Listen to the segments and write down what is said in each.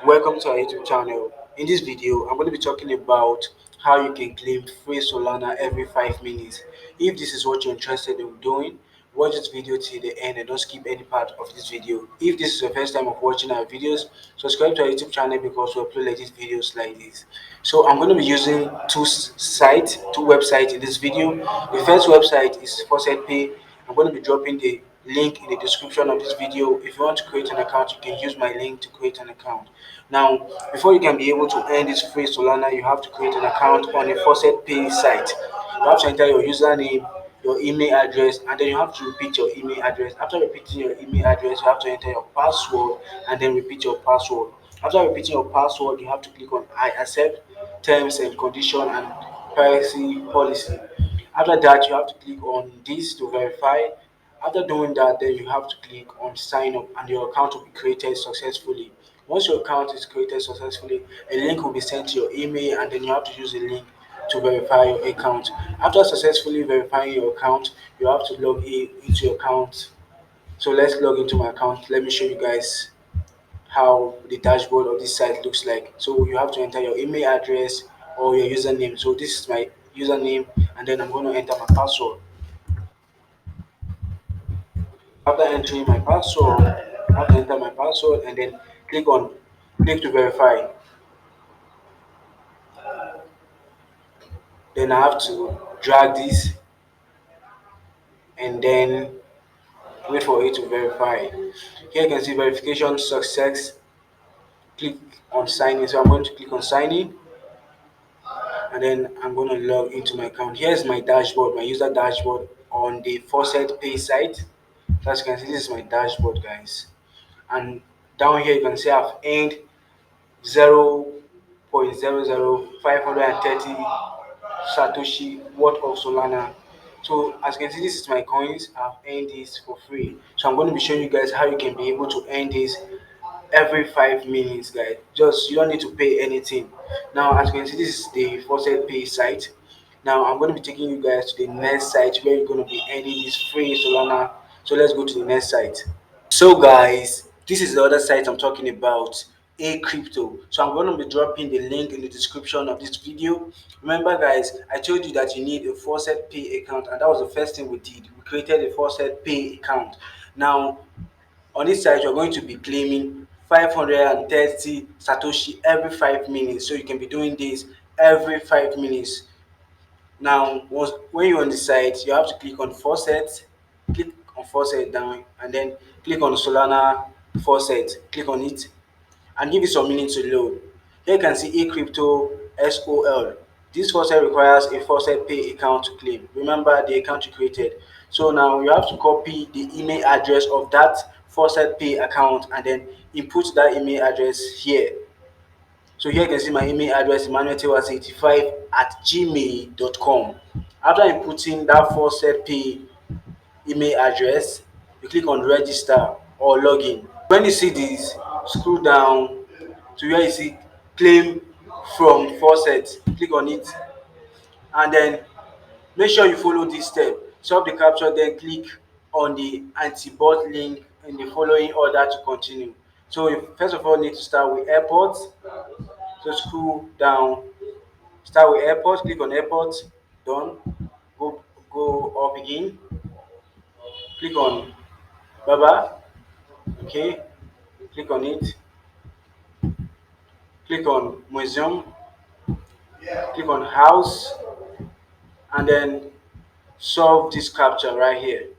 Welcome to our YouTube channel. In this video, I'm going to be talking about how you can claim free Solana every 5 minutes. If this is what you're interested in doing, watch this video till the end and don't skip any part of this video. If this is your first time of watching our videos, subscribe to our YouTube channel because we upload latest videos like this. So I'm going to be using two websites in this video. The first website is Faucet Pay. I'm going to be dropping the link in the description of this video. If you want to create an account, you can use my link to create an account. Now, before you can be able to earn this free Solana, you have to create an account on a Faucet Pay site. You have to enter your username, your email address, and then you have to repeat your email address. After repeating your email address, you have to enter your password and then repeat your password. After repeating your password, you have to click on I accept terms and condition and privacy policy. After that, you have to click on this to verify. After doing that, then you have to click on sign up and your account will be created successfully. Once your account is created successfully, a link will be sent to your email and then you have to use the link to verify your account. After successfully verifying your account, you have to log in into your account. So let's log into my account. Let me show you guys how the dashboard of this site looks like. So you have to enter your email address or your username. So this is my username and then I'm going to enter my password. After entering my password, I have to enter my password and then click to verify. Then I have to drag this and then wait for it to verify. Here you can see verification success. Click on sign in. So I'm going to click on sign in and then I'm going to log into my account. Here's my dashboard, my user dashboard on the Faucet Pay site. So as you can see, this is my dashboard, guys. And down here you can see I've earned 0.00530 Satoshi worth of Solana. So as you can see, this is my coins. I've earned this for free. So I'm going to be showing you guys how you can be able to earn this every 5 minutes, guys. Just you don't need to pay anything. Now as you can see, this is the Faucet Pay site. Now I'm going to be taking you guys to the next site where you're going to be earning this free Solana. So let's go to the next site. So guys, this is the other site I'm talking about, a crypto. So I'm going to be dropping the link in the description of this video. Remember guys, I told you that you need a Faucet Pay account and that was the first thing we did. We created a Faucet Pay account. Now on this site you're going to be claiming 530 Satoshi every 5 minutes. So you can be doing this every 5 minutes. Now, when you're on the site, you have to click on faucet down, and then click on Solana faucet, click on it, and give it some minutes to load. Here you can see eCrypto SOL. This faucet requires a Faucet Pay account to claim. Remember the account you created. So now you have to copy the email address of that Faucet Pay account and then input that email address here. So here you can see my email address emmanueltewas85 at gmail.com. After inputting that Faucet Pay email address, you click on register or login. When you see this, scroll down to where you see claim from faucet, click on it and then make sure you follow this step. Solve the captcha, then click on the anti-bot link in the following order to continue. So you first of all need to start with airport. So scroll down, start with airport, click on airport, done. Go go up again, click on Baba, okay, click on it, click on museum, click on house, and then solve this captcha right here.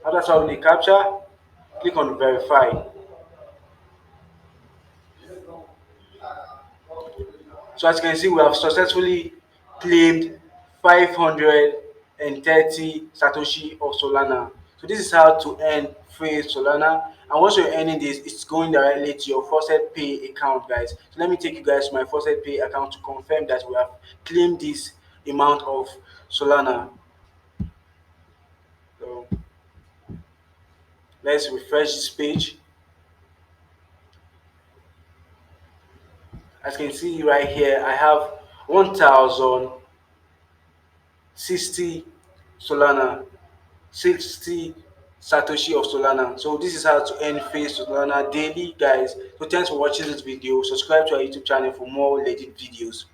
After solving the captcha, click on verify. So as you can see, we have successfully claimed 530 Satoshi of Solana. So this is how to earn free Solana. And once you're earning this, it's going directly to your Faucet Pay account, guys. So let me take you guys to my Faucet Pay account to confirm that we have claimed this amount of Solana. So let's refresh this page. As you can see right here, I have 1060 Solana, 60 Satoshi of Solana. So this is how to earn face Solana daily, guys. So thanks for watching this video. Subscribe to our YouTube channel for more legit videos.